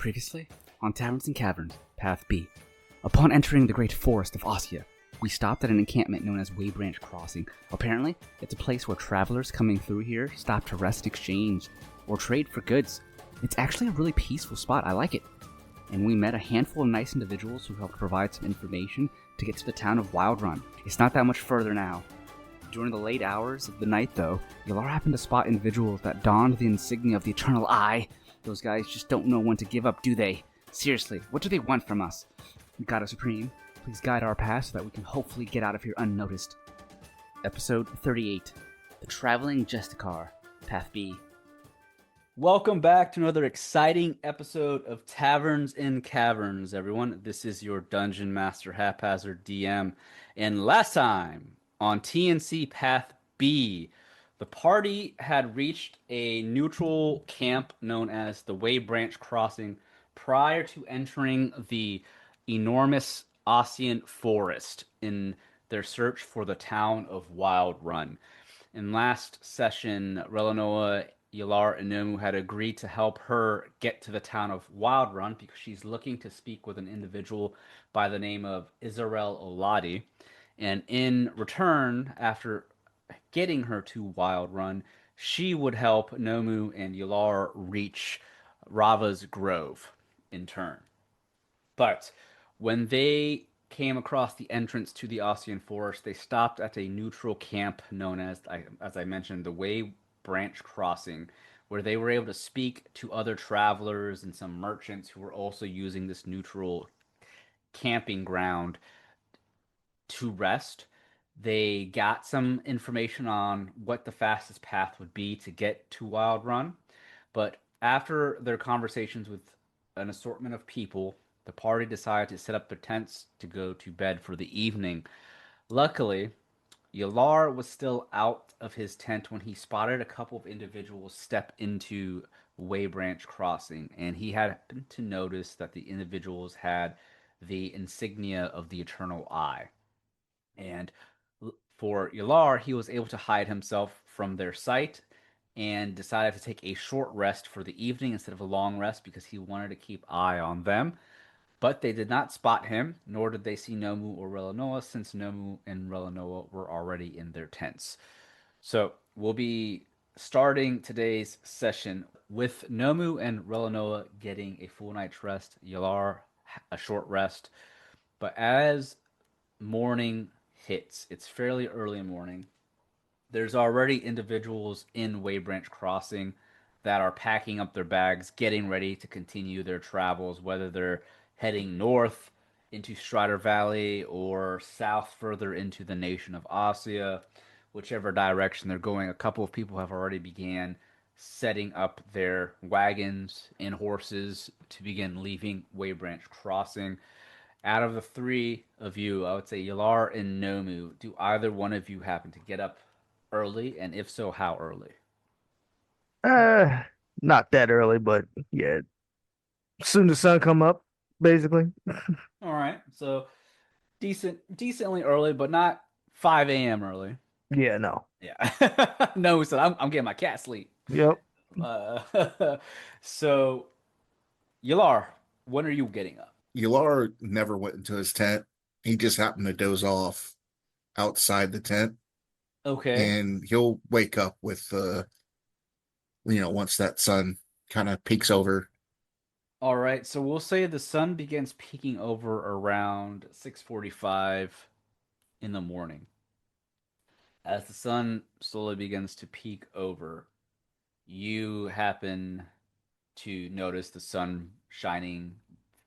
Previously, on Taverns and Caverns, Path B. Upon entering the great forest of Ossia, we stopped at an encampment known as Waybranch Crossing. Apparently, it's a place where travelers coming through here stop to rest, exchange, or trade for goods. It's actually a really peaceful spot, I like it. And we met a handful of nice individuals who helped provide some information to get to the town of Wildrun. It's not that much further now. During the late hours of the night, though, Yelar happened to spot individuals that donned the insignia of the Eternal Eye. Those guys just don't know when to give up, do they? Seriously, what do they want from us? Goddess Supreme, please guide our path so that we can hopefully get out of here unnoticed. Episode 38, The Traveling Justicar, Path B. Welcome back to another exciting episode of Taverns and Caverns, everyone. This is your Dungeon Master HaphazardDM. And last time on TNC Path B, the party had reached a neutral camp known as the Waybranch Crossing prior to entering the enormous Ossian forest in their search for the town of Wildrun. In last session, Relinoa, Yelar, and Nomu had agreed to help her get to the town of Wildrun because she's looking to speak with an individual by the name of Israel Oladi. And in return, after getting her to Wildrun, she would help Nomu and Yelar reach Rava's Grove in turn. But when they came across the entrance to the Ossian Forest, they stopped at a neutral camp known as I mentioned, the Waybranch Crossing, where they were able to speak to other travelers and some merchants who were also using this neutral camping ground to rest. They got some information on what the fastest path would be to get to Wildrun, but after their conversations with an assortment of people, the party decided to set up their tents to go to bed for the evening. Luckily, Yelar was still out of his tent when he spotted a couple of individuals step into Waybranch Crossing, and he happened to notice that the individuals had the insignia of the Eternal Eye. And for Yelar, he was able to hide himself from their sight and decided to take a short rest for the evening instead of a long rest because he wanted to keep eye on them. But they did not spot him, nor did they see Nomu or Relinoa, since Nomu and Relinoa were already in their tents. So we'll be starting today's session with Nomu and Relinoa getting a full night's rest, Yelar a short rest. But as morning hits, it's fairly early morning, there's already individuals in Waybranch Crossing that are packing up their bags, getting ready to continue their travels, whether they're heading north into Strider Valley or south further into the nation of Ossia, whichever direction they're going. A couple of people have already began setting up their wagons and horses to begin leaving Waybranch Crossing. Out of the three of you, I would say Yelar and Nomu, do either one of you happen to get up early? And if so, how early? Uh, Not that early, but yeah, soon the sun come up, basically. All right, so decently early, but not 5 a.m. early. Yeah, no. Yeah. No, so I'm getting my cat sleep. Yep. So, Yelar, when are you getting up? Yelar never went into his tent. He just happened to doze off outside the tent, Okay. and he'll wake up with once that sun kind of peeks over. All right, so we'll say the sun begins peeking over around 6:45 in the morning. As the sun slowly begins to peek over, you happen to notice the sun shining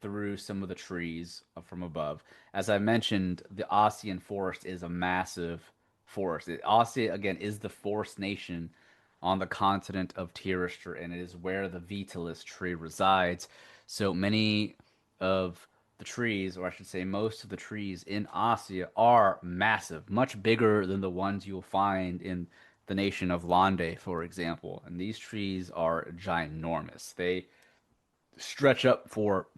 through some of the trees from above. As I mentioned, the Ossian forest is a massive forest. Ossia, again, is the forest nation on the continent of Tiristor, and it is where the Vitalis tree resides. So many of the trees, or I should say most of the trees in Ossia, are massive, much bigger than the ones you'll find in the nation of Lande, for example. And these trees are ginormous. They stretch up for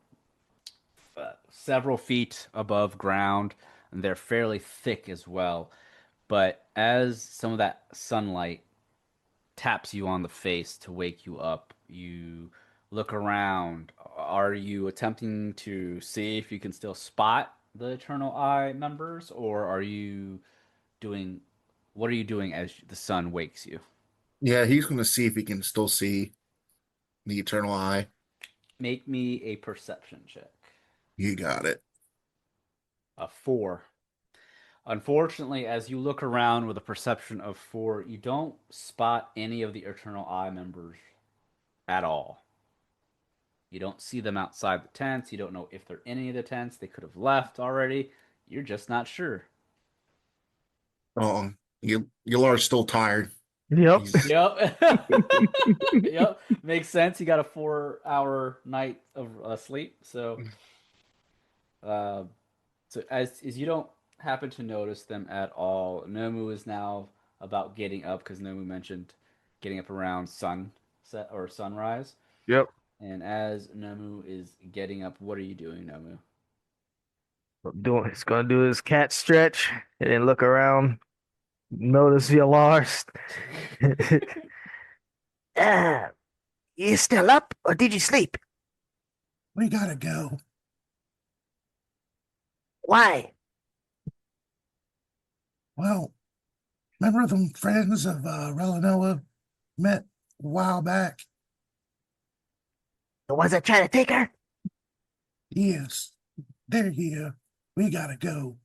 several feet above ground, and they're fairly thick as well. But as some of that sunlight taps you on the face to wake you up, you look around. Are you attempting to see if you can still spot the Eternal Eye members, or are you doing what are you doing as the sun wakes you? Yeah, he's going to see if he can still see the Eternal Eye. Make me a perception check. You got it. A 4. Unfortunately, as you look around with a perception of 4, you don't spot any of the Eternal Eye members at all. You don't see them outside the tents. You don't know if they're in any of the tents. They could have left already. You're just not sure. Oh, Yelar's still tired. Yep. He's Yep. Yep. Makes sense. You got a 4-hour night of sleep. Uh, so as you don't happen to notice them at all, Nomu is now about getting up because Nomu mentioned getting up around sunset or sunrise. Yep. And as Nomu is getting up, what are you doing, Nomu? He's gonna do his cat stretch and then look around, notice Yelar's. uh, you still up or did you sleep? we gotta go. Why? Well, remember them friends of Relinoa met a while back? The ones that trying to take her? Yes, they're here. We gotta go.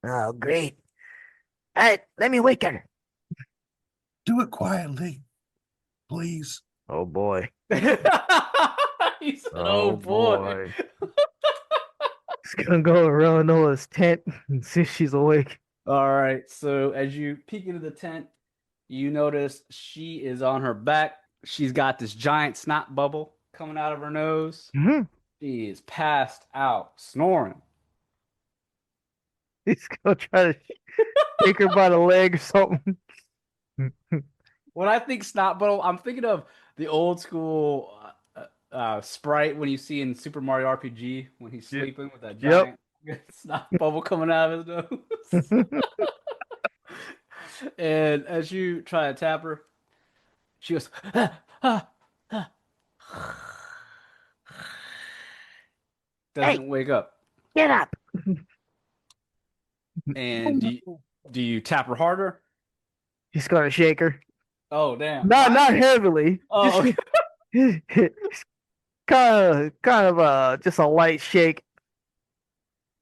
Oh, great. All right, let me wake her. Do it quietly, please. Oh boy. He said, "Oh boy." He's gonna go around Noah's tent and see if she's awake. All right. So as you peek into the tent, you notice she is on her back. She's got this giant snot bubble coming out of her nose. Mm-hmm. She is passed out, snoring. He's gonna try to take her by the leg or something. When I think snot bubble, I'm thinking of the old school Sprite when you see in Super Mario RPG when he's sleeping with that giant snot bubble coming out of his nose. And as you try to tap her, she goes, doesn't wake up. Get up. And do you tap her harder? He's gonna shake her. Oh, damn. Not heavily. Oh, okay. kind of just a light shake.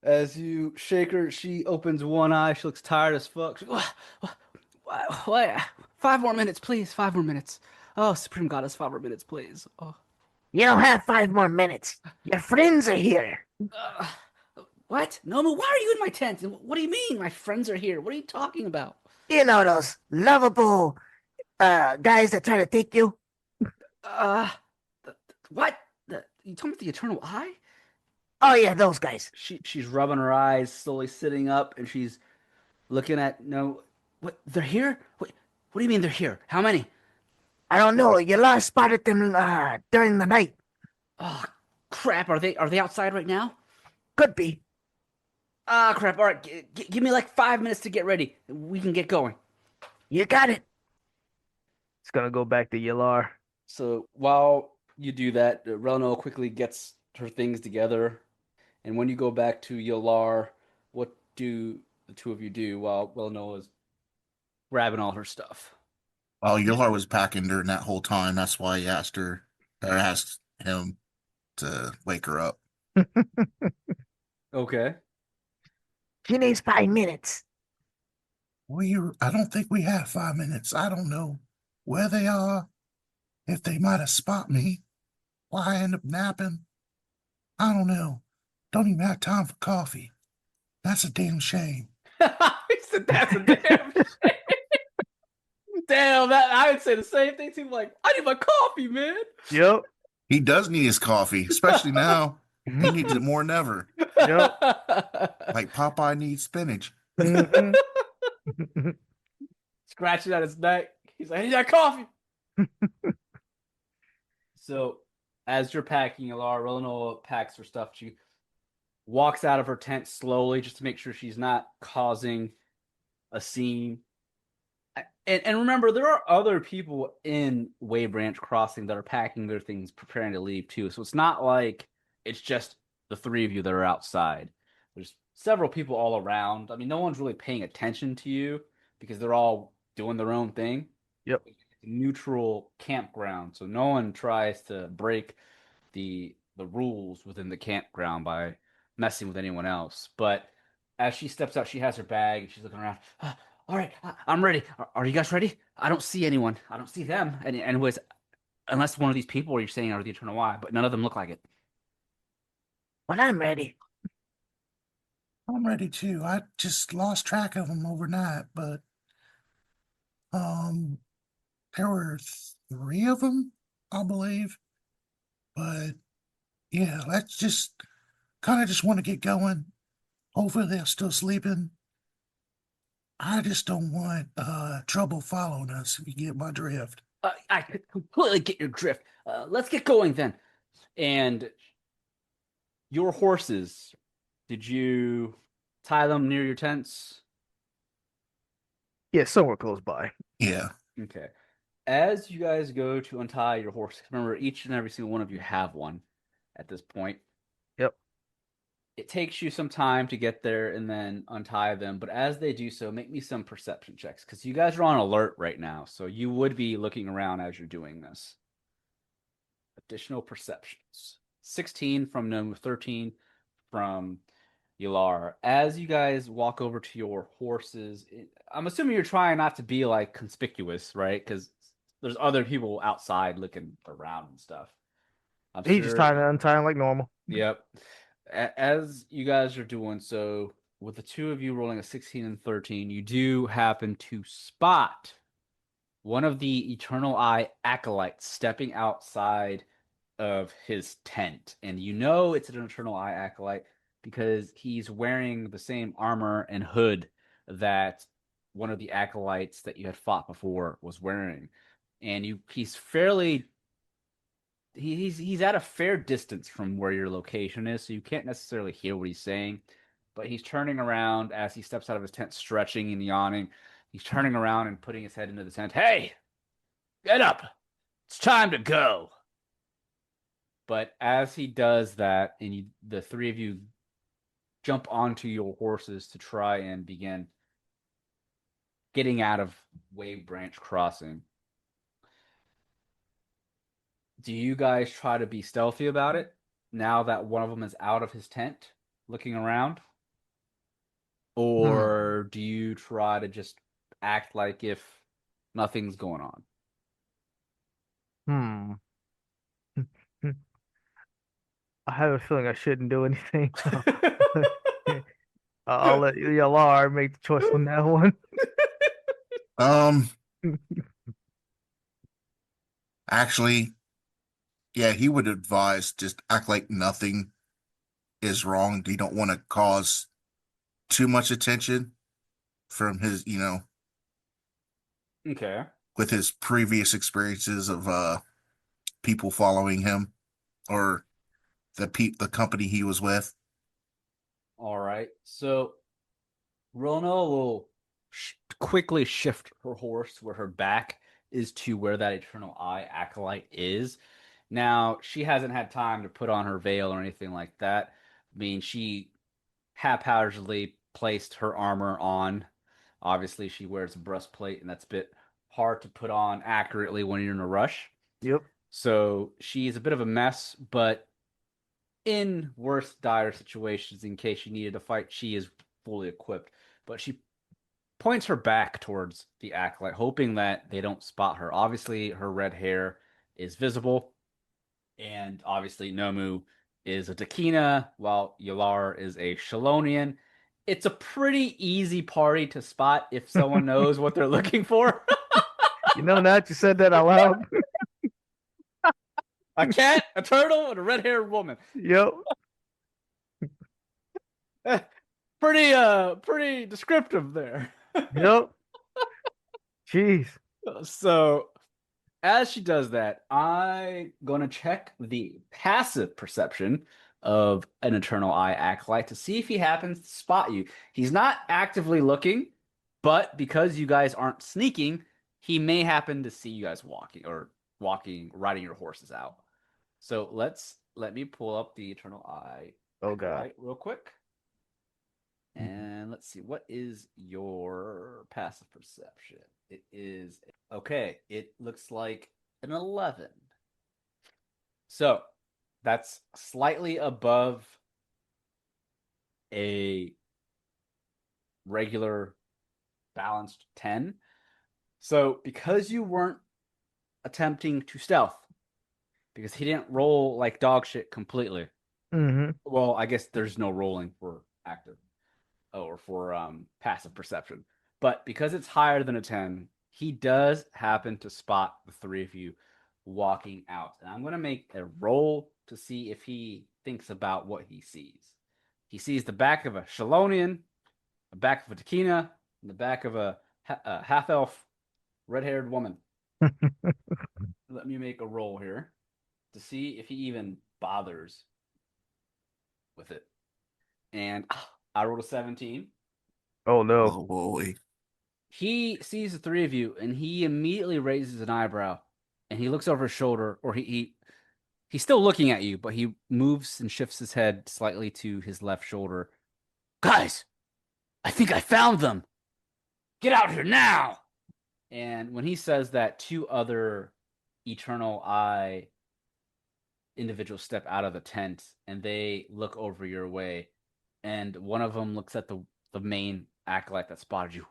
As you shake her, she opens one eye. She looks tired as fuck. She, what? 5 more minutes, please. 5 more minutes. Oh, Supreme Goddess, 5 more minutes, please. Oh. You don't have 5 more minutes. Your friends are here. Uh, what? Nomu, why are you in my tent? What do you mean my friends are here? What are you talking about? You know those lovable guys that try to take you? What? You talking about the Eternal Eye? Oh yeah, those guys. She's rubbing her eyes, slowly sitting up, and she's looking at what? They're here? What do you mean they're here? How many? I don't know. Yelar spotted them during the night. Oh crap! Are they outside right now? Could be. Ah crap! All right, give me like 5 minutes to get ready. We can get going. You got it. It's gonna go back to Yelar. So while you do that, Relinoa quickly gets her things together, and when you go back to Yelar, what do the two of you do while Relinoa is grabbing all her stuff? Well, Yelar was packing during that whole time. That's why he asked him to wake her up. Okay. She needs 5 minutes. I don't think we have 5 minutes. I don't know where they are. If they might have spot me, why I end up napping? I don't know. Don't even have time for coffee. That's a damn shame. He said that's a damn shame. Damn, I would say the same thing too. Like, I need my coffee, man. Yep. He does need his coffee, especially now. He needs it more than ever. Yep. Like Popeye needs spinach. Mhm. Scratching at his neck. He's like, I need that coffee. So, as you're packing, Relinoa packs her stuff. She walks out of her tent slowly just to make sure she's not causing a scene. And remember, there are other people in Waybranch Crossing that are packing their things, preparing to leave too. So it's not like it's just the three of you that are outside. There's several people all around. I mean, no one's really paying attention to you because they're all doing their own thing. Yep. It's a neutral campground, so no one tries to break the rules within the campground by messing with anyone else. But as she steps out, she has her bag and she's looking around. All right, I'm ready. Are you guys ready? I don't see anyone. I don't see them. And anyways, unless one of these people you're saying are the Eternal Eye, but none of them look like it. When I'm ready. I'm ready too. I just lost track of them overnight, but um, there were three of them, I believe. But yeah, let's just kind of just want to get going. Hopefully they're still sleeping. I just don't want trouble following us, if you get my drift. I could completely get your drift. Let's get going then. And your horses, did you tie them near your tents? Yeah, somewhere close by. Yeah. Okay. As you guys go to untie your horses, remember each and every single one of you have one at this point. Yep. It takes you some time to get there and then untie them, but as they do so, make me some perception checks because you guys are on alert right now, so you would be looking around as you're doing this. Additional perceptions. 16 from Nomu, 13 from Yelar. As you guys walk over to your horses, I'm assuming you're trying not to be like conspicuous, right? Because there's other people outside looking around and stuff. I'm He's just sure. trying to untie him like normal. Yep. As you guys are doing so, with the two of you rolling a 16 and 13, you do happen to spot one of the Eternal Eye acolytes stepping outside of his tent. And you know it's an Eternal Eye acolyte because he's wearing the same armor and hood that one of the acolytes that you had fought before was wearing. And he's fairly he's at a fair distance from where your location is, so you can't necessarily hear what he's saying. But he's turning around as he steps out of his tent, stretching and yawning. He's turning around and putting his head into the tent. Hey, get up! It's time to go. But as he does that, and the three of you jump onto your horses to try and begin getting out of Waybranch Crossing, do you guys try to be stealthy about it now that one of them is out of his tent looking around? Or do you try to just act like if nothing's going on? I have a feeling I shouldn't do anything. I'll let Yelar make the choice on that one. Um, actually, yeah, he would advise just act like nothing is wrong. You don't want to cause too much attention from his, Okay. with his previous experiences of people following him or the company he was with. All right. So Relinoa will quickly shift her horse where her back is to where that Eternal Eye acolyte is. Now, she hasn't had time to put on her veil or anything like that. I mean, she haphazardly placed her armor on. Obviously, she wears a breastplate, and that's a bit hard to put on accurately when you're in a rush. Yep. So she's a bit of a mess, but in worse dire situations, in case she needed to fight, she is fully equipped. But she points her back towards the acolyte, hoping that they don't spot her. Obviously, her red hair is visible, and obviously Nomu is a Takina, while Yelar is a Shalonian. It's a pretty easy party to spot if someone knows what they're looking for. You know, now that you said that out loud. A cat, a turtle, and a red-haired woman. Yep. Pretty descriptive there. Yep. Jeez. So as she does that, I'm gonna check the passive perception of an Eternal Eye acolyte to see if he happens to spot you. He's not actively looking, but because you guys aren't sneaking, he may happen to see you guys riding your horses out. So let me pull up the Eternal Eye. Oh God. Real quick. And let's see, what is your passive perception? It is okay. It looks like an 11. So that's slightly above a regular balanced 10. So because you weren't attempting to stealth, because he didn't roll like dog shit completely. Mm-hmm. Well, I guess there's no rolling for active or for passive perception. But because it's higher than a 10, he does happen to spot the three of you walking out. And I'm going to make a roll to see if he thinks about what he sees. He sees the back of a Shalonian, the back of a Takina, and the back of a half-elf red-haired woman. Let me make a roll here to see if he even bothers with it. And I rolled a 17. Oh no. Oh boy. He sees the three of you, and he immediately raises an eyebrow, and he looks over his shoulder, or he's still looking at you, but he moves and shifts his head slightly to his left shoulder. Guys, I think I found them. Get out here now! And when he says that, two other Eternal Eye individuals step out of the tent, and they look over your way, and one of them looks at the main acolyte that spotted you.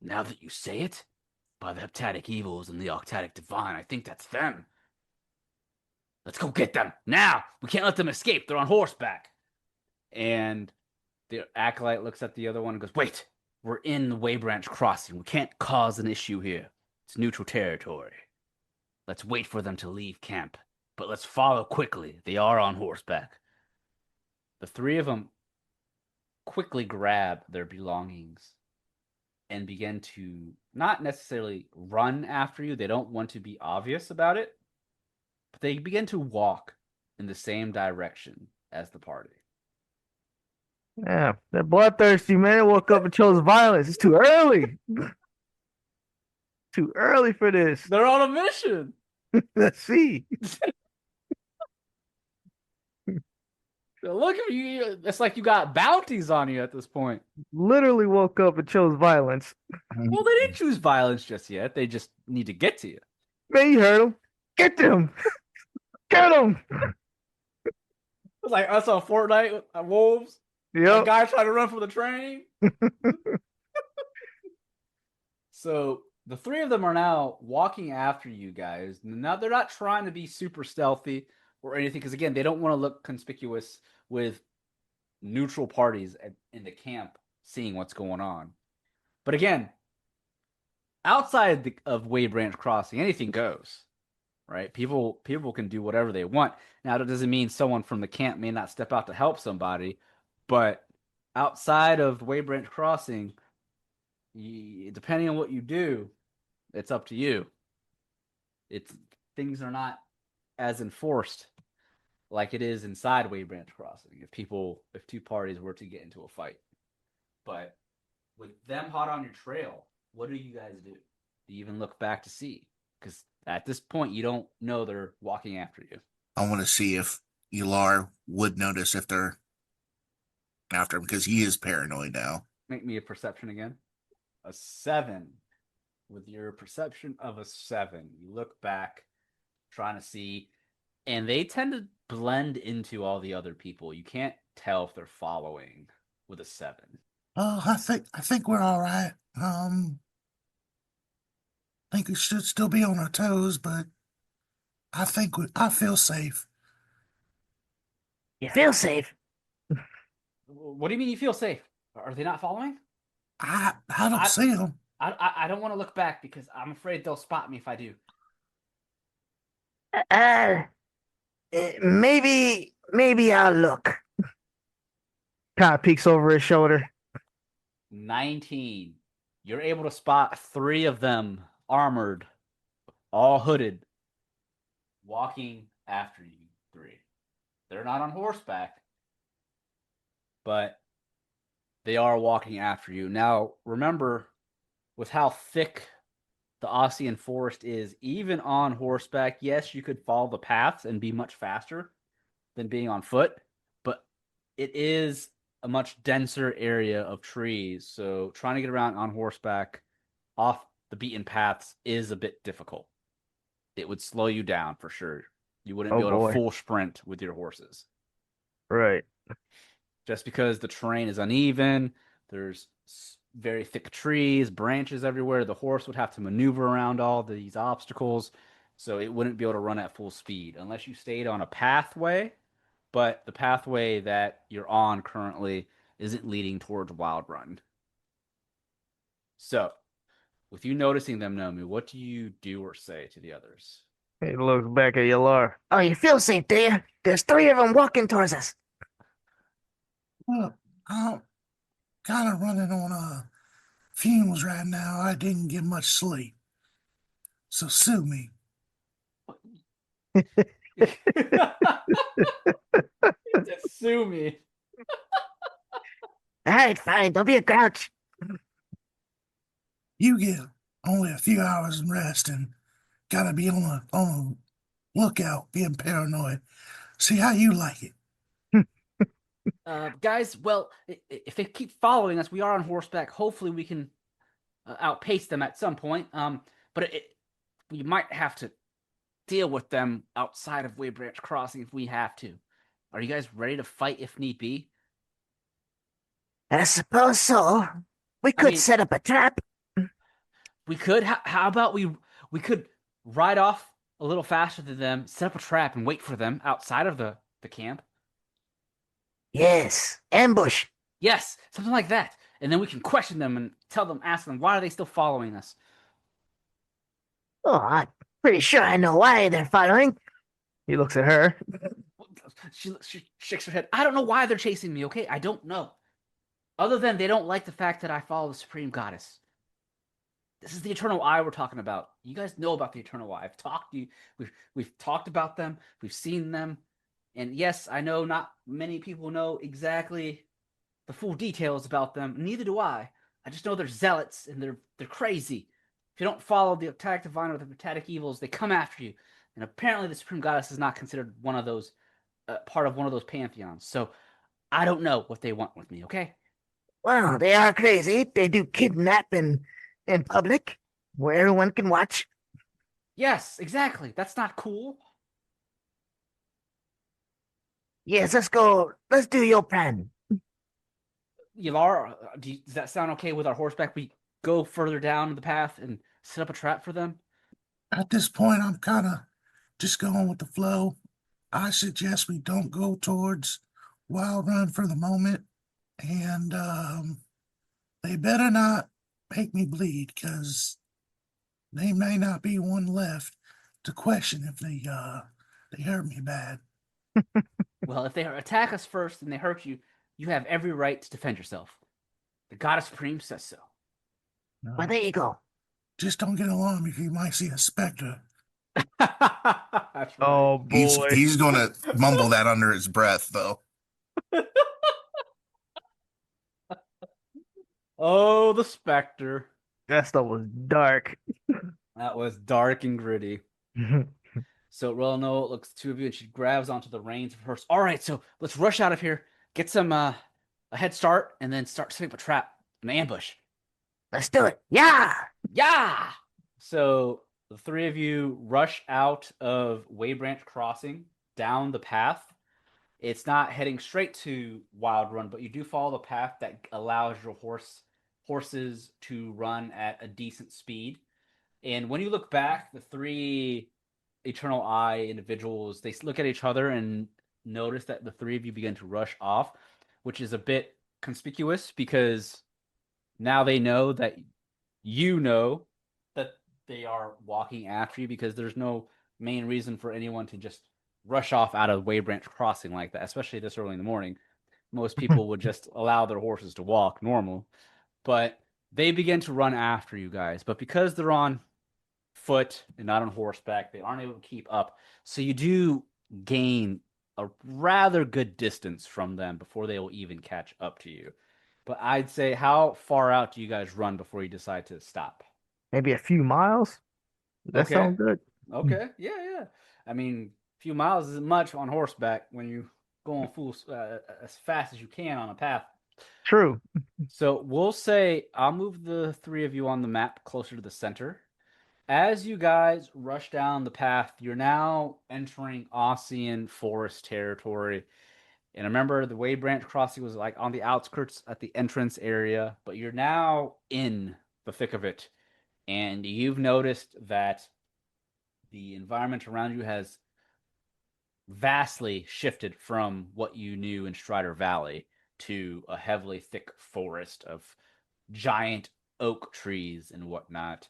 Now that you say it, by the Heptatic Evils and the Octatic Divine, I think that's them. Let's go get them, now! We can't let them escape, they're on horseback. And the acolyte looks at the other one and goes, wait, we're in the Waybranch Crossing. We can't cause an issue here. It's neutral territory. Let's wait for them to leave camp. But let's follow quickly. They are on horseback. The three of them quickly grab their belongings and begin to not necessarily run after you. They don't want to be obvious about it. But they begin to walk in the same direction as the party. Yeah, that bloodthirsty man woke up and chose violence. It's too early. Too early for this. They're on a mission. Let's see. Look at you. It's like you got bounties on you at this point. Literally woke up and chose violence. Well, they didn't choose violence just yet. They just need to get to you. Man, you heard him. Get them. Get them. It's like us on Fortnite with wolves. A Yep. guy trying to run from the train. So the three of them are now walking after you guys. Now they're not trying to be super stealthy or anything, because again, they don't want to look conspicuous with neutral parties in the camp seeing what's going on. But again, outside of Waybranch Crossing, anything goes, right? People can do whatever they want. Now, that doesn't mean someone from the camp may not step out to help somebody, but outside of Waybranch Crossing, depending on what you do, it's up to you. Things are not as enforced like it is inside Waybranch Crossing if two parties were to get into a fight. But with them hot on your trail, what do you guys do? Do you even look back to see? Because at this point, you don't know they're walking after you. I want to see if Yelar would notice if they're after him, because he is paranoid now. Make me a perception again. A 7. With your perception of a 7, you look back, trying to see, and they tend to blend into all the other people. You can't tell if they're following with a 7. Oh, I think we're all right. I think we should still be on our toes, but I feel safe. You feel safe. What do you mean you feel safe? Are they not following? I don't see them. I don't want to look back because I'm afraid they'll spot me if I do. Maybe I'll look. Kind of peeks over his shoulder. 19. You're able to spot 3 of them armored, all hooded, walking after you 3. They're not on horseback, but they are walking after you. Now, remember, with how thick the Ossian forest is, even on horseback, yes, you could follow the paths and be much faster than being on foot, but it is a much denser area of trees. So trying to get around on horseback off the beaten paths is a bit difficult. It would slow you down for sure. You wouldn't be Oh able to boy. full sprint with your horses. Right. Just because the terrain is uneven, there's very thick trees, branches everywhere. The horse would have to maneuver around all these obstacles, so it wouldn't be able to run at full speed unless you stayed on a pathway. But the pathway that you're on currently isn't leading towards Wildrun. So, with you noticing them, Nomu, what do you do or say to the others? He looks back at Yelar. Oh, you feel safe, do you? There's 3 of them walking towards us. Look, I'm kind of running on fumes right now. I didn't get much sleep. So sue me. Just sue me. All right, fine. Don't be a grouch. You get only a few hours of rest and gotta be on the lookout, being paranoid. See how you like it. Guys, well, if they keep following us, we are on horseback. Hopefully, we can outpace them at some point. But we might have to deal with them outside of Waybranch Crossing if we have to. Are you guys ready to fight if need be? I suppose so. We could set up a trap. We could. How about we could ride off a little faster than them, set up a trap, and wait for them outside of the camp? Yes, ambush. Yes, something like that. And then we can question them and ask them, why are they still following us? Oh, I'm pretty sure I know why they're following. He looks at her. She shakes her head. I don't know why they're chasing me, okay? I don't know. Other than they don't like the fact that I follow the Supreme Goddess. This is the Eternal Eye we're talking about. You guys know about the Eternal Eye. I've talked to you. We've talked about them. We've seen them. And yes, I know not many people know exactly the full details about them. Neither do I. I just know they're zealots and they're crazy. If you don't follow the attack divine or the Metatic evils, they come after you. And apparently the Supreme Goddess is not considered one of those, part of one of those pantheons. So I don't know what they want with me, okay? Well, they are crazy. They do kidnap in public where everyone can watch. Yes, exactly. That's not cool. Yes, let's go. Let's do your plan. Yelar, does that sound okay with our horseback? We go further down the path and set up a trap for them? At this point, I'm kind of just going with the flow. I suggest we don't go towards Wildrun for the moment. And they better not make me bleed, because they may not be one left to question if they hurt me bad. Well, if they attack us first and they hurt you, you have every right to defend yourself. The Goddess Supreme says so. No. Well, there you go. Just don't get alarmed if you might see a specter. That's right. Oh boy. He's gonna mumble that under his breath, though. Oh, the Spectre. That stuff was dark. That was dark and gritty. So Relinoa looks at the two of you and she grabs onto the reins of her horse. All right, so let's rush out of here, get some a head start, and then start setting up a trap, an ambush. Let's do it. Yeah. Yeah. So the three of you rush out of Waybranch Crossing down the path. It's not heading straight to Wildrun, but you do follow the path that allows your horses to run at a decent speed. And when you look back, the three Eternal Eye individuals, they look at each other and notice that the three of you begin to rush off, which is a bit conspicuous because now they know that you know that they are walking after you, because there's no main reason for anyone to just rush off out of Waybranch Crossing like that, especially this early in the morning. Most people would just allow their horses to walk normal, but they begin to run after you guys. But because they're on foot and not on horseback, they aren't able to keep up. So you do gain a rather good distance from them before they will even catch up to you. But I'd say, how far out do you guys run before you decide to stop? maybe a few miles. That Okay. sounds good. Okay. Yeah. I mean, a few miles isn't much on horseback when you going full as fast as you can on a path. True. So we'll say I'll move the three of you on the map closer to the center. As you guys rush down the path, you're now entering Ossian forest territory. And remember, the Waybranch Crossing was like on the outskirts at the entrance area, but you're now in the thick of it. And you've noticed that the environment around you has vastly shifted from what you knew in Strider Valley to a heavily thick forest of giant oak trees and whatnot.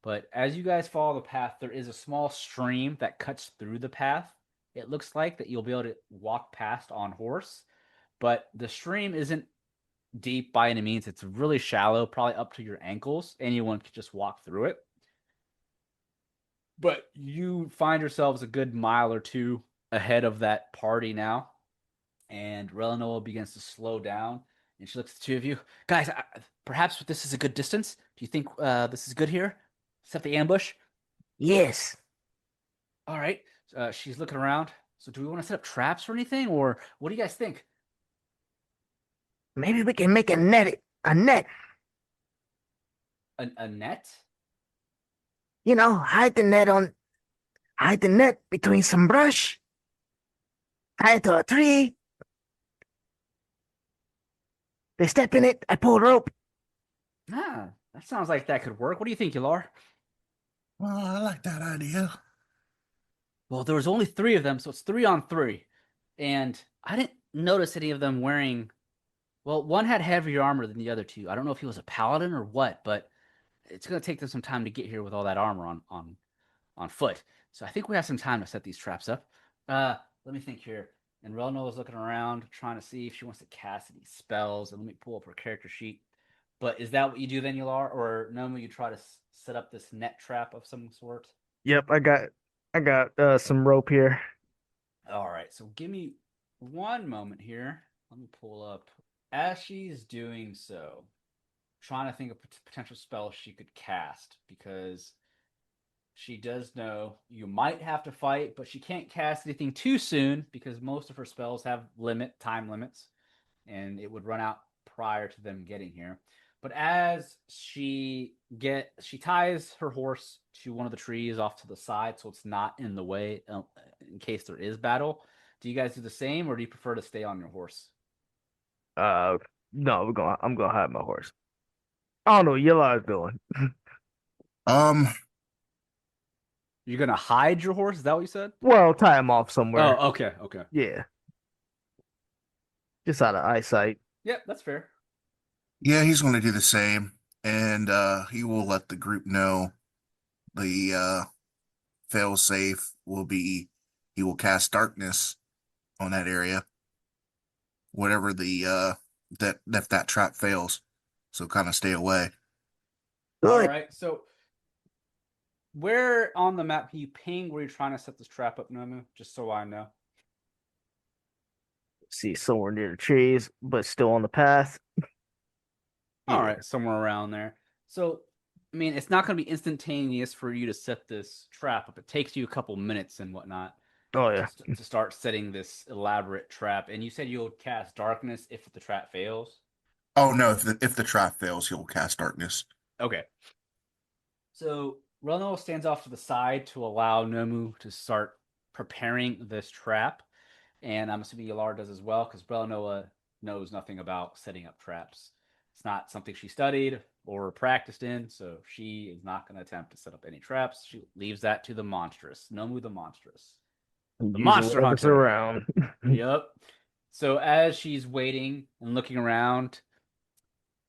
But as you guys follow the path, there is a small stream that cuts through the path. It looks like that you'll be able to walk past on horse, but the stream isn't deep by any means. It's really shallow, probably up to your ankles. Anyone could just walk through it. But you find yourselves a good mile or two ahead of that party now, and Relinoa begins to slow down, and she looks at the two of you. Guys, perhaps this is a good distance. Do you think this is good here? Set the ambush? Yes. All right. She's looking around. So do we want to set up traps or anything, or what do you guys think? Maybe we can make a net. A net. A net? You know, hide the net between some brush. Tie it to a tree. They step in it. I pull rope. Ah, that sounds like that could work. What do you think, Yelar? Well, I like that idea. Well, there was only three of them, so it's 3-on-3. And I didn't notice any of them wearing. Well, one had heavier armor than the other two. I don't know if he was a paladin or what, but it's going to take them some time to get here with all that armor on foot. So I think we have some time to set these traps up. Let me think here. And Relno is looking around, trying to see if she wants to cast any spells. And let me pull up her character sheet. But is that what you do then, Yelar? Or Nomu, you try to set up this net trap of some sort? Yep, I got some rope here. All right, so give me one moment here. Let me pull up. As she's doing so, trying to think of potential spells she could cast because she does know you might have to fight, but she can't cast anything too soon because most of her spells have time limits, and it would run out prior to them getting here. But as she ties her horse to one of the trees off to the side so it's not in the way in case there is battle. Do you guys do the same, or do you prefer to stay on your horse? No, I'm gonna hide my horse. I don't know what Yelar's doing. Um, You're gonna hide your horse? Is that what you said? Well, tie him off somewhere. Oh, okay. Yeah, just out of eyesight. Yep, that's fair. yeah, he's going to do the same, and he will let the group know the fail safe will be he will cast darkness on that area, whatever the that if that trap fails, so kind of stay away. All Good. right, so where on the map can you ping where you're trying to set this trap up, Nomu? Just so I know. See, somewhere near the trees, but still on the path. All Yeah. right, somewhere around there. So, I mean, it's not going to be instantaneous for you to set this trap up. It takes you a couple minutes and whatnot Oh yeah. to start setting this elaborate trap. And you said you'll cast darkness if the trap fails. Oh no, if the trap fails, he'll cast darkness. Okay. So Relno stands off to the side to allow Nomu to start preparing this trap. And I'm assuming Yelar does as well, because Relnoa knows nothing about setting up traps. It's not something she studied or practiced in, so she is not going to attempt to set up any traps. She leaves that to the monstrous, Nomu the monstrous. The monster whatever's hunter. around. Yep. So as she's waiting and looking around,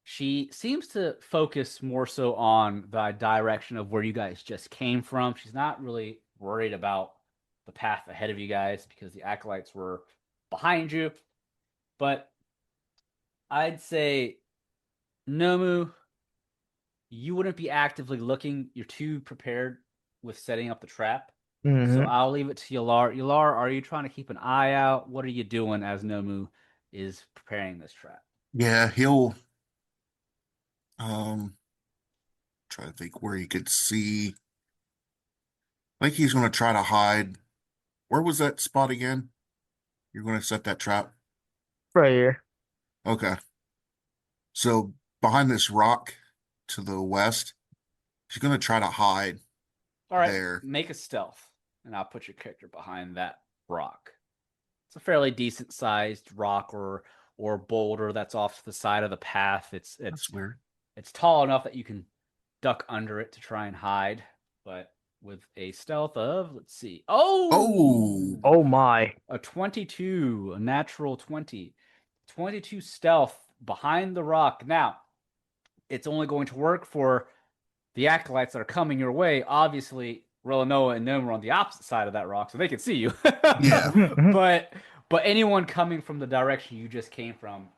she seems to focus more so on the direction of where you guys just came from. She's not really worried about the path ahead of you guys because the acolytes were behind you. But I'd say, Nomu, you wouldn't be actively looking. You're too prepared with setting up the trap. So I'll leave it to Yelar. Yelar, are you trying to keep an eye out? What are you doing as Nomu is preparing this trap? Yeah, he'll um Try to think where he could see. I think he's going to try to hide. Where was that spot again? You're going to set that trap? Right here. Okay. So behind this rock to the west, he's going to try to hide All right, there. make a stealth, and I'll put your character behind that rock. It's a fairly decent sized rock or boulder that's off to the side of the path. That's weird. It's tall enough that you can duck under it to try and hide, but with a stealth of, let's see. Oh! Oh my. A 22, a natural 20. 22 stealth behind the rock. Now, it's only going to work for the acolytes that are coming your way. Obviously, Relinoa and Nomu are on the opposite side of that rock, so they can see you. Yeah. But anyone coming from the direction you just came from,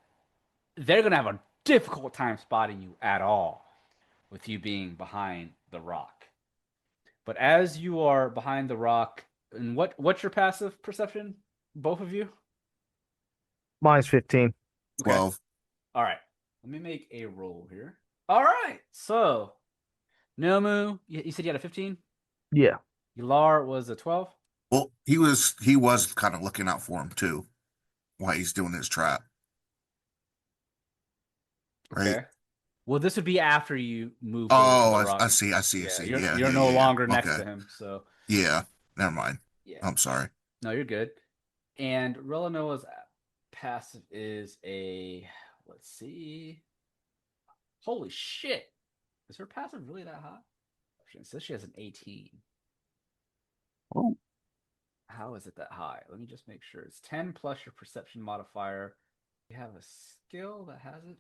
they're going to have a difficult time spotting you at all with you being behind the rock. But as you are behind the rock, and what's your passive perception, both of you? Mine's 15. 12. All right. Let me make a roll here. All right. So, Nomu, you said you had a 15? Yeah. Yelar was a 12? Well, he was kind of looking out for him too while he's doing his trap. Right? Okay. Well, this would be after you move. Oh, I see. You're no longer next to him, so. Yeah, never mind. Yeah. I'm sorry. No, you're good. And Relinoa's passive is let's see. Holy shit. Is her passive really that high? It says she has an 18. Oh. How is it that high? Let me just make sure. It's 10 plus your perception modifier. You have a skill that has it.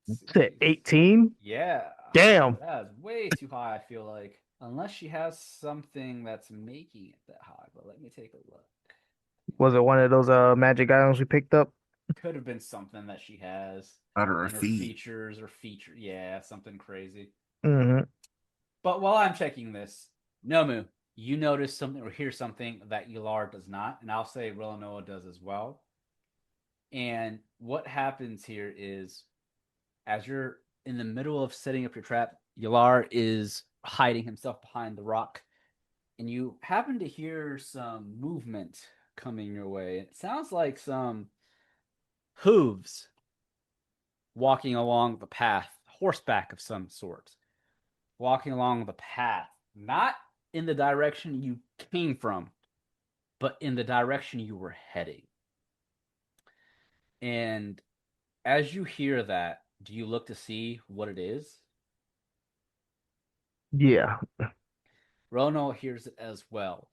It's 18? Yeah. Damn. That is way too high, I feel like. Unless she has something that's making it that high. But let me take a look. Was it one of those magic items we picked up? Could have been something that she has. Under her her feet. feature. Yeah, something crazy. Mm-hmm. But while I'm checking this, Nomu, you notice something or hear something that Yelar does not, and I'll say Relinoa does as well. And what happens here is, as you're in the middle of setting up your trap, Yelar is hiding himself behind the rock, and you happen to hear some movement coming your way. It sounds like some hooves walking along the path, horseback of some sort, walking along the path, not in the direction you came from, but in the direction you were heading. And as you hear that, do you look to see what it is? Yeah. Rono hears it as well.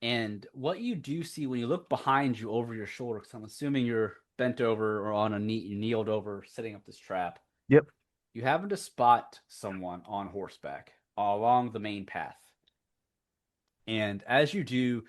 And what you do see when you look behind you over your shoulder, because I'm assuming you're bent over or on a knee, you kneeled over setting up this trap. Yep. You happen to spot someone on horseback along the main path. And as you do,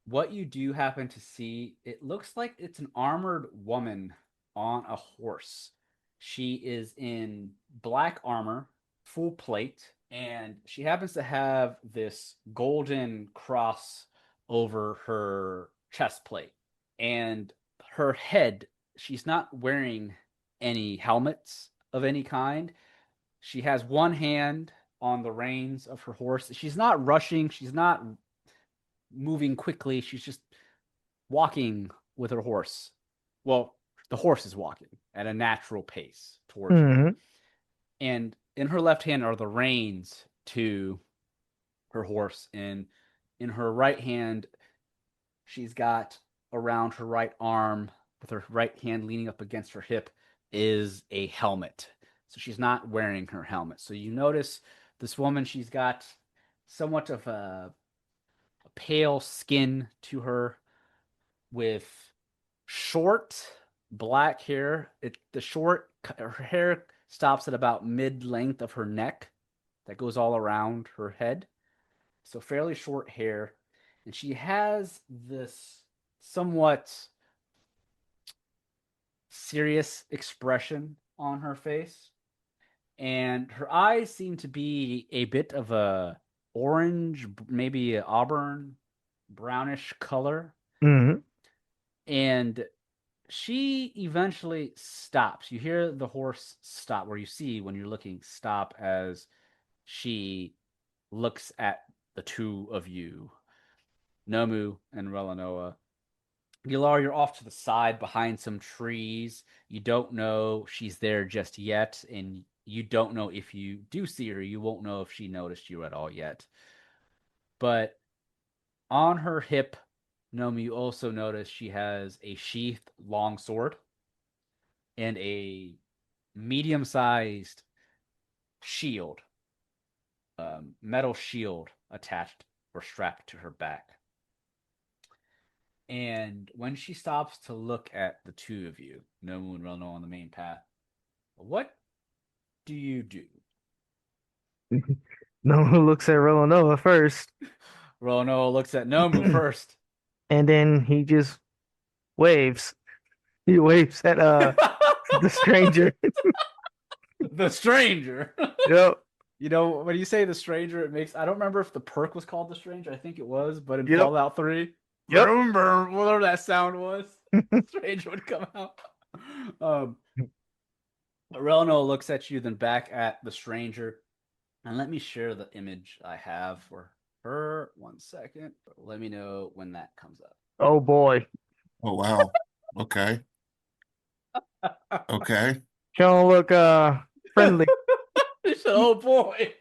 what you do happen to see, it looks like it's an armored woman on a horse. She is in black armor, full plate, and she happens to have this golden cross over her chest plate. And her head, she's not wearing any helmets of any kind. She has one hand on the reins of her horse. She's not rushing. She's not moving quickly. She's just walking with her horse. Well, the horse is walking at a natural pace towards her. And in her left hand are the reins to her horse. And in her right hand, she's got around her right arm, with her right hand leaning up against her hip, is a helmet. So she's not wearing her helmet. So you notice this woman, she's got somewhat of a pale skin to her with short black hair. Her hair stops at about mid-length of her neck that goes all around her head. So fairly short hair. And she has this somewhat serious expression on her face. And her eyes seem to be a bit of a orange, maybe an auburn, brownish color. Mm-hmm. And she eventually stops. You hear the horse stop, where you see when you're looking, stop as she looks at the two of you, Nomu and Relinoa. Yelar, you're off to the side behind some trees. You don't know she's there just yet, and you don't know if you do see her. You won't know if she noticed you at all yet. But on her hip, Nomu, you also notice she has a sheathed long sword and a medium-sized shield, metal shield attached or strapped to her back. And when she stops to look at the two of you, Nomu and Relno on the main path, what do you do? Nomu looks at Relinoa first, Relno looks at Nomu first. and then he just waves. He waves at the stranger. The stranger. Yep. You know, when you say the stranger, it makes, I don't remember if the perk was called the stranger. I think it was, but in Yep. Fallout 3, Yep. vroom, vroom, whatever that sound was, stranger would come out. Relno looks at you, then back at the stranger. And let me share the image I have for her. 1 second. Let me know when that comes up. Oh boy. Oh wow. Okay. Okay. She don't look friendly. Oh boy.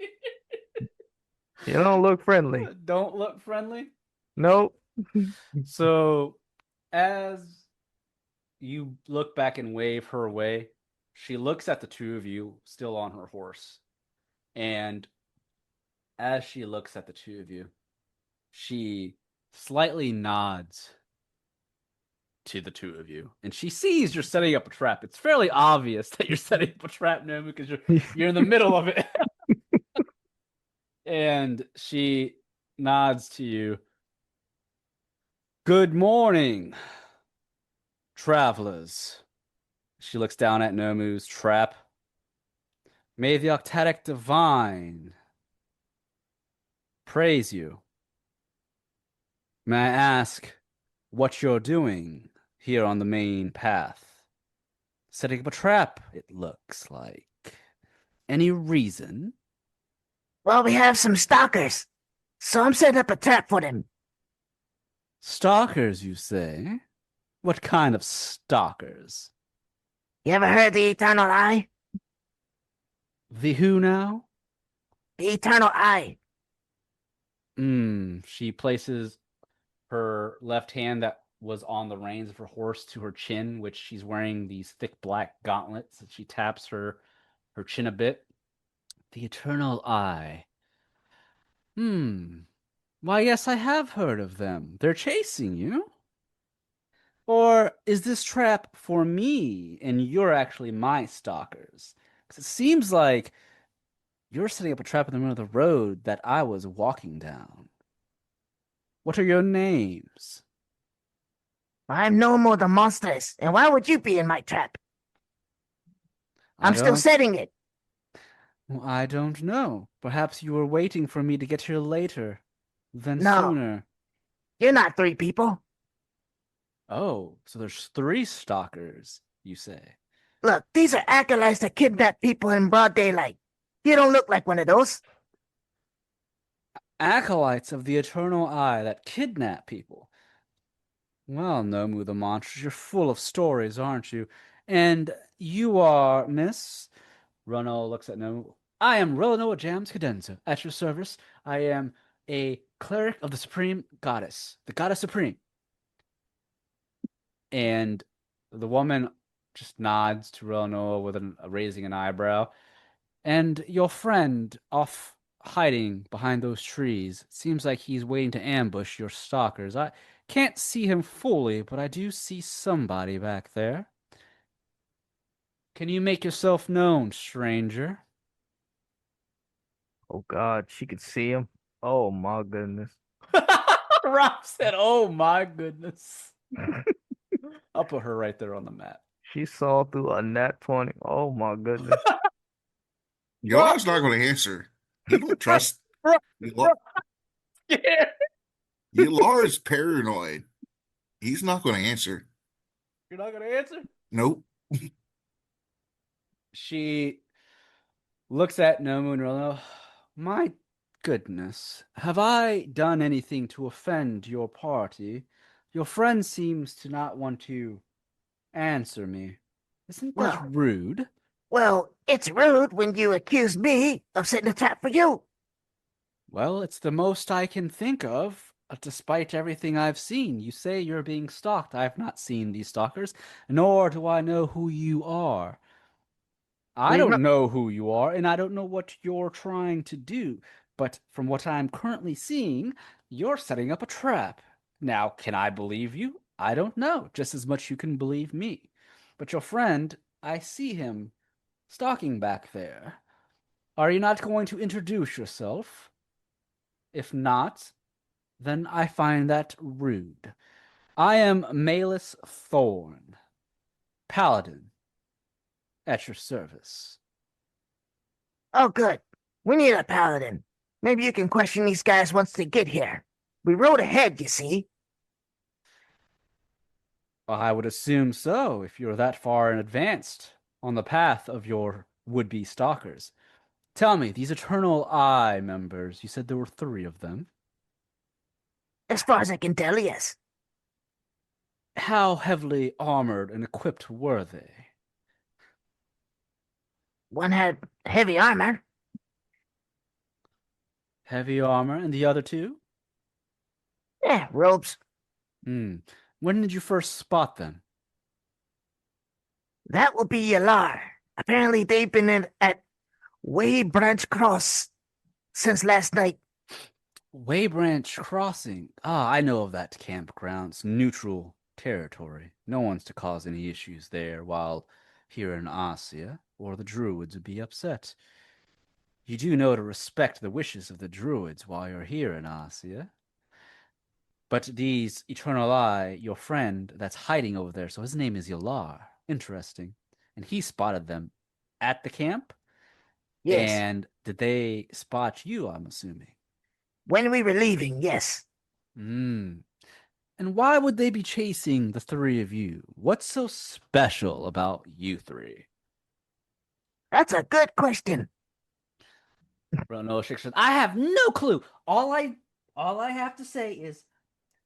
You don't look friendly. Don't look friendly. Nope. So as you look back and wave her away, she looks at the two of you still on her horse. And as she looks at the two of you, she slightly nods to the two of you, and she sees you're setting up a trap. It's fairly obvious that you're setting up a trap, Nomu, because you're in the middle of it. And she nods to you. Good morning, travelers. She looks down at Nomu's trap. May the Octadic Divine praise you. May I ask what you're doing here on the main path? Setting up a trap, it looks like. Any reason? Well, we have some stalkers, so I'm setting up a trap for them. Stalkers, you say? What kind of stalkers? You ever heard the Eternal Eye? The who now? The Eternal Eye. She places her left hand that was on the reins of her horse to her chin, which she's wearing these thick black gauntlets. She taps her chin a bit. The Eternal Eye. Why, yes, I have heard of them. They're chasing you. Or is this trap for me and you're actually my stalkers? Because it seems like you're setting up a trap in the middle of the road that I was walking down. What are your names? I'm Nomu the Monstrous, and why would you be in my trap? I'm still setting it. Well, I don't know. Perhaps you were waiting for me to get here later than No. sooner. You're not three people. Oh, so there's 3 stalkers, you say? Look, these are acolytes that kidnap people in broad daylight. You don't look like one of those. Acolytes of the Eternal Eye that kidnap people. Well, Nomu the Monstrous, you're full of stories, aren't you? And you are, Miss? Runo looks at Nomu. I am Relinoa Jams Cadenza, at your service. I am a cleric of the Supreme Goddess, the Goddess Supreme. And the woman just nods to Relinoa with raising an eyebrow. And your friend off hiding behind those trees. It seems like he's waiting to ambush your stalkers. I can't see him fully, but I do see somebody back there. Can you make yourself known, stranger? Oh God, she could see him. Oh my goodness. Rob said, oh my goodness. I'll put her right there on the map. She saw through a nat 20. Oh my goodness. Yelar's not going to answer. He don't trust. Yeah. Yelar is paranoid. He's not going to answer. You're not gonna answer? Nope. She looks at Nomu and Relinoa. My goodness, have I done anything to offend your party? Your friend seems to not want to answer me. Isn't that Well, rude? it's rude when you accuse me of setting a trap for you. Well, it's the most I can think of, despite everything I've seen. You say you're being stalked. I've not seen these stalkers, nor do I know who you are. I We've not. don't know who you are, and I don't know what you're trying to do. But from what I'm currently seeing, you're setting up a trap. Now, can I believe you? I don't know, just as much you can believe me. But your friend, I see him stalking back there. Are you not going to introduce yourself? If not, then I find that rude. I am Malus Thorn, Paladin, at your service. Oh, good. We need a paladin. Maybe you can question these guys once they get here. We rode ahead, you see. I would assume so, if you're that far in advanced on the path of your would-be stalkers. Tell me, these Eternal Eye members, you said there were 3 of them. As far as I can tell, yes. How heavily armored and equipped were they? One had heavy armor. Heavy armor, and the other 2? Yeah, robes. Hmm. When did you first spot them? That will be Yelar. Apparently they've been at Waybranch Cross since last night. Waybranch Crossing. Ah, I know of that campground. It's neutral territory. No one's to cause any issues there, while here in Asia, or the Druids would be upset. You do know to respect the wishes of the Druids while you're here in Asia. But these Eternal Eye, your friend that's hiding over there, so his name is Yelar. Interesting. And he spotted them at the camp? Yes. And did they spot you, I'm assuming? When we were leaving, yes. Hmm. And why would they be chasing the 3 of you? What's so special about you 3? That's a good question. Relinoa shakes her. I have no clue. All I have to say is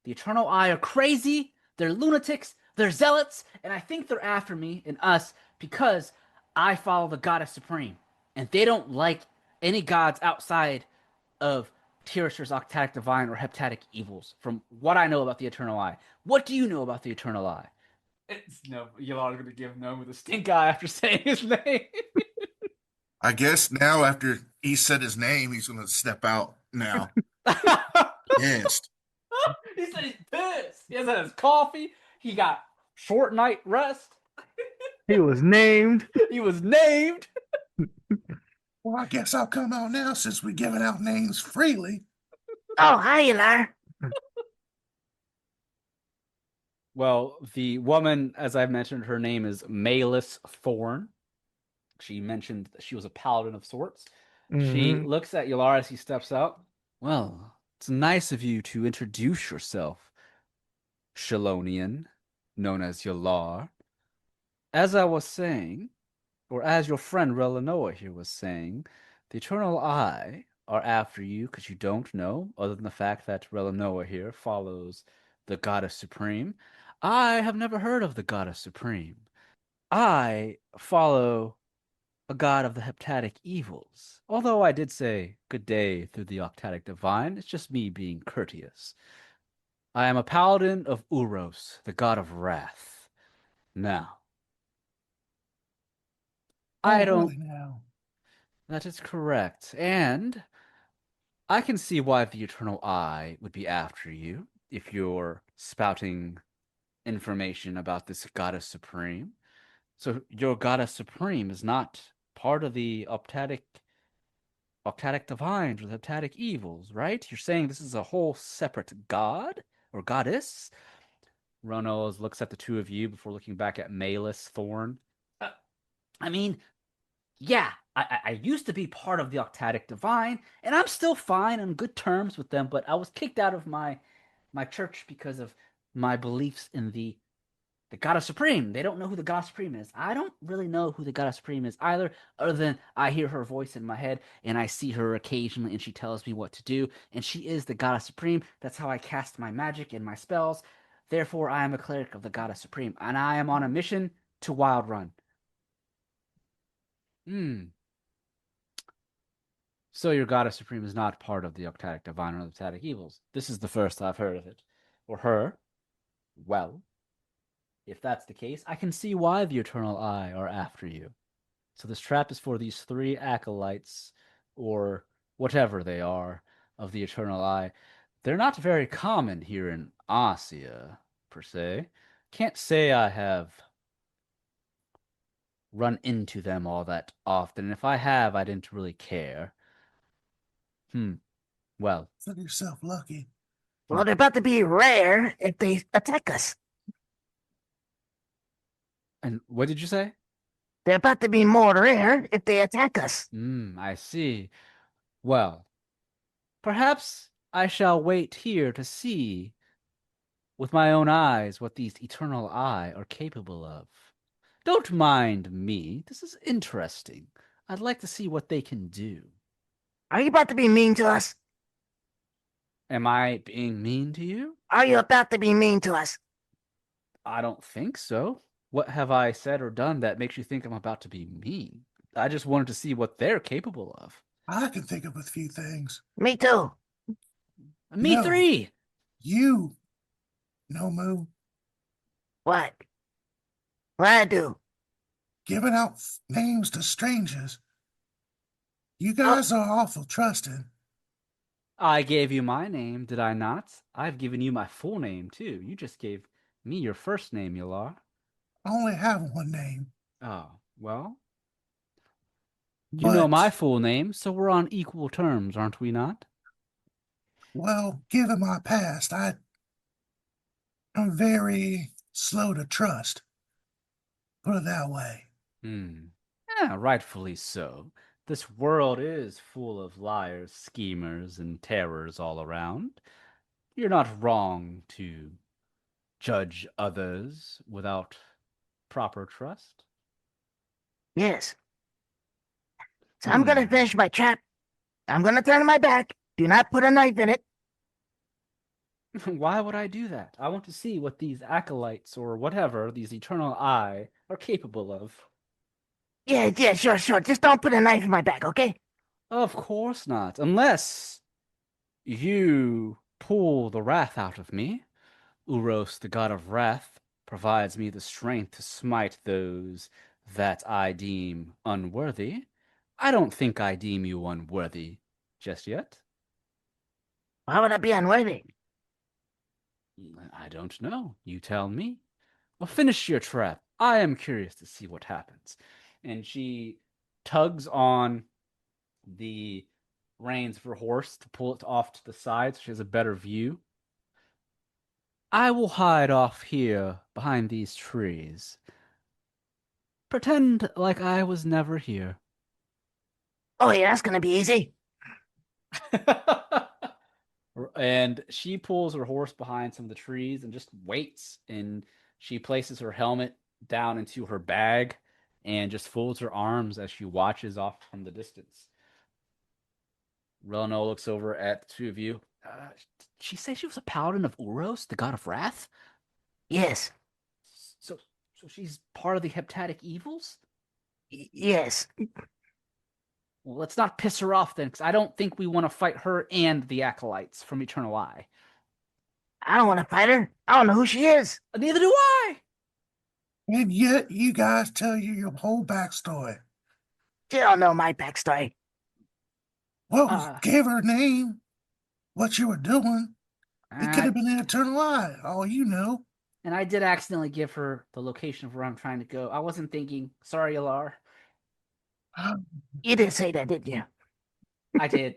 the Eternal Eye are crazy, they're lunatics, they're zealots, and I think they're after me and us because I follow the Goddess Supreme. And they don't like any gods outside of Tirithur's Octatic Divine or Heptatic Evils, from what I know about the Eternal Eye. What do you know about the Eternal Eye? It's no, Yelar's gonna give Nomu the stink eye after saying his name. I guess now after he said his name, he's gonna step out now. Yes. He said he's pissed. He hasn't had his coffee. He got short night rest. He was named. He was named. Well, I guess I'll come out now since we're giving out names freely. Oh, hi, Yelar. Well, the woman, as I've mentioned, her name is Malus Thorn. She mentioned that she was a paladin of sorts. She Mhm. looks at Yelar as he steps out. Well, it's nice of you to introduce yourself, Shalonian, known as Yelar. As I was saying, or as your friend Relinoa here was saying, the Eternal Eye are after you because you don't know, other than the fact that Relinoa here follows the Goddess Supreme. I have never heard of the Goddess Supreme. I follow a god of the heptatic evils. Although I did say good day through the Octatic Divine, it's just me being courteous. I am a paladin of Uros, the god of wrath. Now, I Oh, don't. really now? That is correct. And I can see why the Eternal Eye would be after you if you're spouting information about this Goddess Supreme. So your Goddess Supreme is not part of the Octatic Divines or the Heptatic Evils, right? You're saying this is a whole separate god or goddess? Ronos looks at the 2 of you before looking back at Malus Thorn. Uh, I mean, yeah, I used to be part of the Octatic Divine, and I'm still fine on good terms with them, but I was kicked out of my church because of my beliefs in the the Goddess Supreme. They don't know who the Goddess Supreme is. I don't really know who the Goddess Supreme is either, other than I hear her voice in my head and I see her occasionally and she tells me what to do. And she is the Goddess Supreme. That's how I cast my magic and my spells. Therefore, I am a cleric of the Goddess Supreme, and I am on a mission to Wildrun. So your Goddess Supreme is not part of the Octadic Divine or the Octadic Evils. This is the first I've heard of it. Or her. Well, if that's the case, I can see why the Eternal Eye are after you. So this trap is for these 3 acolytes, or whatever they are, of the Eternal Eye. They're not very common here in Asia, per se. Can't say I have run into them all that often. And if I have, I didn't really care. Well. Consider yourself lucky. Well, they're about to be rare if they attack us. And what did you say? They're about to be more rare if they attack us. I see. Well, perhaps I shall wait here to see with my own eyes what these Eternal Eye are capable of. Don't mind me. This is interesting. I'd like to see what they can do. Are you about to be mean to us? Am I being mean to you? Are you about to be mean to us? I don't think so. What have I said or done that makes you think I'm about to be mean? I just wanted to see what they're capable of. I can think of a few things. Me too. Me No. 3! You, Nomu, What? What I do? giving out names to strangers. You guys are awful trusting. I gave you my name, did I not? I've given you my full name, too. You just gave me your first name, Yelar. I only have one name. Oh, well, But, you know my full name, so we're on equal terms, aren't we not? well, given my past, I'm very slow to trust. Put it that way. Yeah, rightfully so. This world is full of liars, schemers, and terrors all around. You're not wrong to judge others without proper trust. Yes. So I'm gonna finish my trap. I'm gonna turn my back. Do not put a knife in it. Why would I do that? I want to see what these acolytes or whatever, these Eternal Eye, are capable of. Yeah, sure. Just don't put a knife in my back, okay? Of course not, unless you pull the wrath out of me. Uros, the god of wrath, provides me the strength to smite those that I deem unworthy. I don't think I deem you unworthy just yet. Why would I be unworthy? I don't know. You tell me. Well, finish your trap. I am curious to see what happens. And she tugs on the reins of her horse to pull it off to the side so she has a better view. I will hide off here behind these trees. Pretend like I was never here. Oh yeah, that's gonna be easy. And she pulls her horse behind some of the trees and just waits. And she places her helmet down into her bag and just folds her arms as she watches off from the distance. Relinoa looks over at the two of you. Did she say she was a paladin of Uros, the god of wrath? Yes. So she's part of the Heptatic Evils? Yes. Well, let's not piss her off then, because I don't think we want to fight her and the acolytes from Eternal Eye. I don't want to fight her. I don't know who she is. Neither do I. And yet you guys tell you your whole backstory. She don't know my backstory. Well, gave her a name, what you were doing. It could have been an Eternal Eye, all you know. And I did accidentally give her the location of where I'm trying to go. I wasn't thinking. Sorry, Yelar. You didn't say that, did you? I did.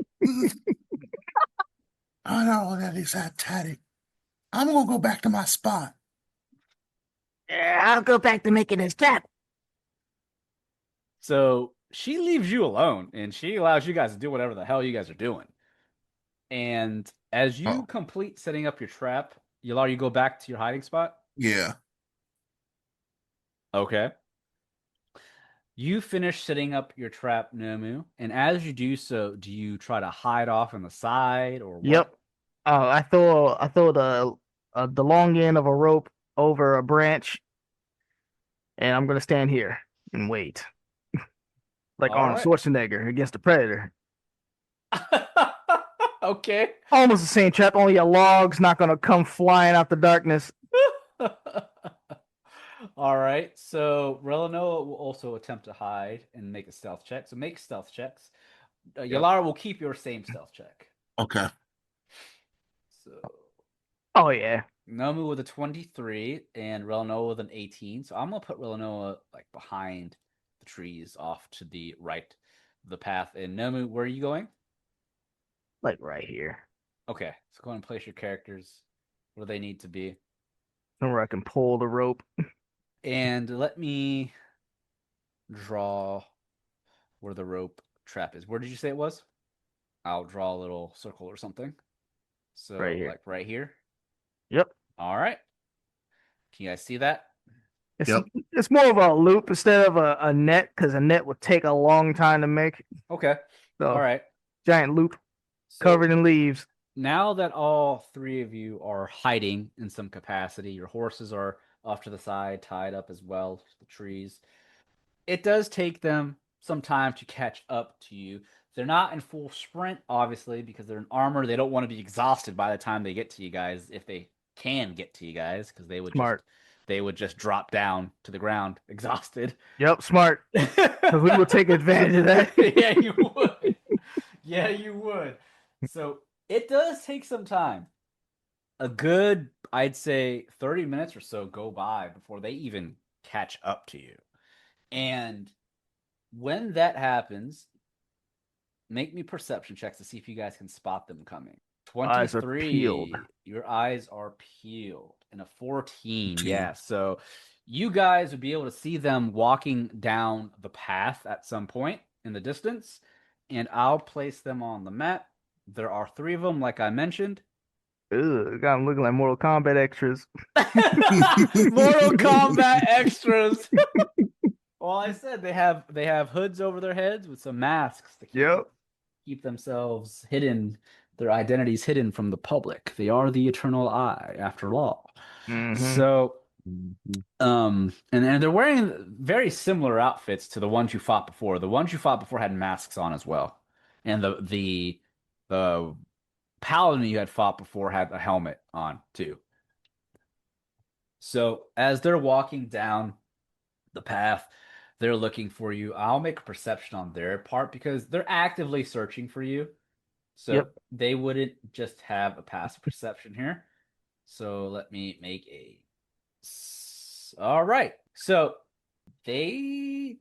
I know that is Heptatic. I'm going to go back to my spot. I'll go back to making this trap. So she leaves you alone, and she allows you guys to do whatever the hell you guys are doing. And as you complete setting up your trap, Yelar, you go back to your hiding spot? Yeah. Okay. You finish setting up your trap, Nomu, and as you do so, do you try to hide off on the side or what? Yep. I throw the long end of a rope over a branch, and I'm gonna stand here and wait, like All Arnold right. Schwarzenegger against the Predator. Okay. Almost the same trap, only a log's not gonna come flying out the darkness. All right. So Relinoa will also attempt to hide and make a stealth check. So make stealth checks. Yep. Yelar will keep your same stealth check. Okay. So Oh yeah. Nomu with a 23 and Relinoa with an 18. So I'm gonna put Relinoa like behind the trees off to the right of the path. And Nomu, where are you going? Like right here. Okay. So go ahead and place your characters where they need to be. Somewhere I can pull the rope. And let me draw where the rope trap is. Where did you say it was? I'll draw a little circle or something. So Right here. like right here. Yep. All right. Can you guys see that? It's Yep. it's more of a loop instead of a net, because a net would take a long time to make. Okay. So All right. giant loop So covered in leaves. now that all three of you are hiding in some capacity, your horses are off to the side, tied up as well to the trees. It does take them some time to catch up to you. They're not in full sprint, obviously, because they're in armor. They don't want to be exhausted by the time they get to you guys, if they can get to you guys, because Smart. they would just drop down to the ground exhausted. Yep, smart. Because we will take advantage of that. Yeah, you would. Yeah, you would. So it does take some time. A good, I'd say, 30 minutes or so go by before they even catch up to you. And when that happens, make me perception checks to see if you guys can spot them coming. Eyes are peeled. 23, your eyes are peeled. And a 14, yeah. So you guys would be able to see them walking down the path at some point in the distance. And I'll place them on the map. There are 3 of them, like I mentioned. Ugh, got them looking like Mortal Kombat extras. Mortal Kombat extras. Well, I said they have hoods over their heads with some masks to Yep. keep themselves hidden, their identities hidden from the public. They are the eternal eye, after all. Mm-hmm. So, and they're wearing very similar outfits to the ones you fought before. The ones you fought before had masks on as well, and the paladin you had fought before had a helmet on too. So as they're walking down the path, they're looking for you. I'll make a perception on their part because they're actively searching for you. So Yep. they wouldn't just have a passive perception here. So let me make a... All right. So they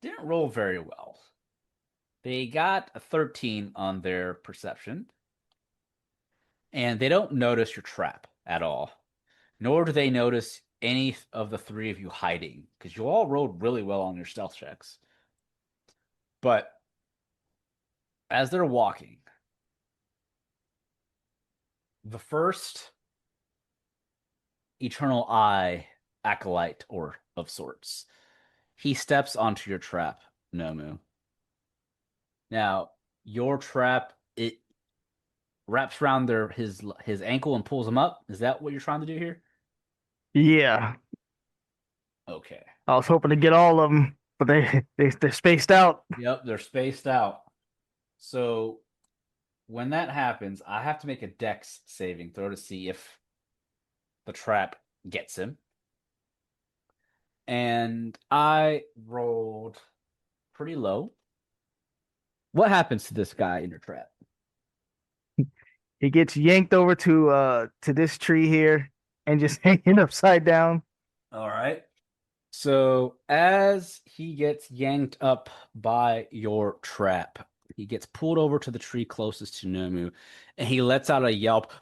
didn't roll very well. They got a 13 on their perception. And they don't notice your trap at all. Nor do they notice any of the 3 of you hiding, because you all rolled really well on your stealth checks. But as they're walking, the first Eternal Eye acolyte or of sorts, he steps onto your trap, Nomu. Now, your trap, it wraps around his ankle and pulls him up. Is that what you're trying to do here? Yeah. Okay. I was hoping to get all of them, but they're spaced out. Yep, they're spaced out. So when that happens, I have to make a dex saving throw to see if the trap gets him. And I rolled pretty low. What happens to this guy in your trap? He gets yanked over to this tree here and just hanging upside down. All right. So as he gets yanked up by your trap, he gets pulled over to the tree closest to Nomu, and he lets out a yelp.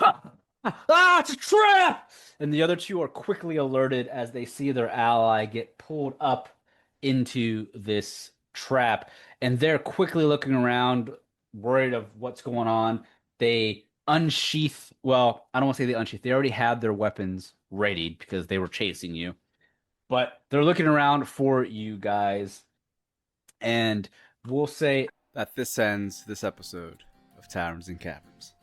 Ah, it's a trap! And the other 2 are quickly alerted as they see their ally get pulled up into this trap, and they're quickly looking around, worried of what's going on. They well, I don't want to say they unsheath. They already had their weapons readied because they were chasing you. But they're looking around for you guys. And we'll say that this ends this episode of Taverns and Caverns.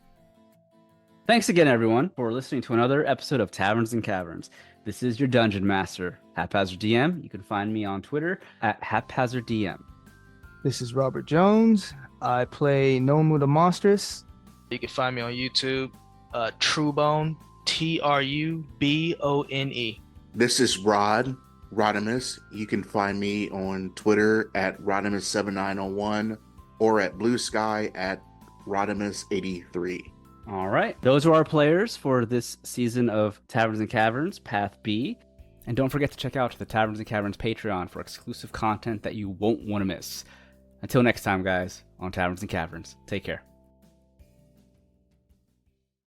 Thanks again, everyone, for listening to another episode of Taverns and Caverns. This is your Dungeon Master, HaphazardDM. You can find me on Twitter at HaphazardDM. This is Robert Jones. I play Nomu the Monstrous. You can find me on YouTube, Trubone, Trubone. This is Rodimus. You can find me on Twitter at Rodimus7901 or at Blue Sky at Rodimus83. All right. Those are our players for this season of Taverns and Caverns, Path B. And don't forget to check out the Taverns and Caverns Patreon for exclusive content that you won't want to miss. Until next time, guys, on Taverns and Caverns, take care.